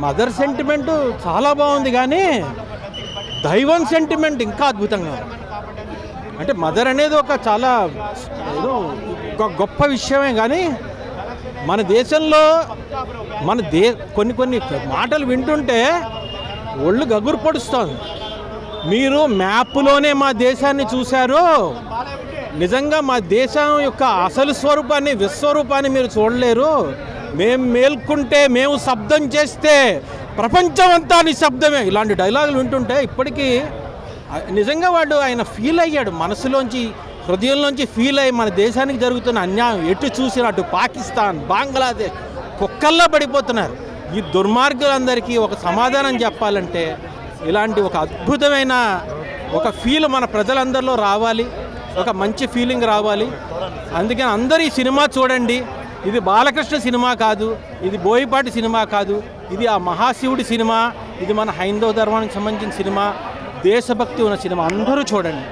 Mother sentiment చాలా బాగుంది, కానీ దైవం సెంటిమెంట్ ఇంకా అద్భుతంగా ఉంది. అంటే మదర్ అనేది ఒక చాలా ఏదో ఒక గొప్ప విషయమే, కానీ మన దేశంలో కొన్ని మాటలు వింటుంటే ఒళ్ళు గగురు పొడుస్తుంది. మీరు మ్యాప్లోనే మా దేశాన్ని చూశారు, నిజంగా మా దేశం యొక్క అసలు స్వరూపాన్ని, విశ్వరూపాన్ని మీరు చూడలేరు. మేము మేల్కుంటే, మేము శబ్దం చేస్తే ప్రపంచం అంతా నిశ్శబ్దమే. ఇలాంటి డైలాగులు వింటుంటే ఇప్పటికీ నిజంగా ఆయన ఫీల్ అయ్యాడు, మనసులోంచి హృదయంలోంచి ఫీల్ అయ్యి మన దేశానికి జరుగుతున్న అన్యాయం ఎటు చూసినట్టు పాకిస్తాన్, బంగ్లాదేశ్ కుక్కల్లా పడిపోతున్నారు. ఈ దుర్మార్గులందరికీ ఒక సమాధానం చెప్పాలంటే ఇలాంటి ఒక అద్భుతమైన ఒక ఫీల్ మన ప్రజలందరిలో రావాలి, ఒక మంచి ఫీలింగ్ రావాలి. అందుకని అందరూ ఈ సినిమా చూడండి. ఇది బాలకృష్ణ సినిమా కాదు, ఇది బోయపాటి సినిమా కాదు, ఇది ఆ మహాశివుడి సినిమా, ఇది మన హైందవ ధర్మానికి సంబంధించిన సినిమా, దేశభక్తి ఉన్న సినిమా. అందరూ చూడండి.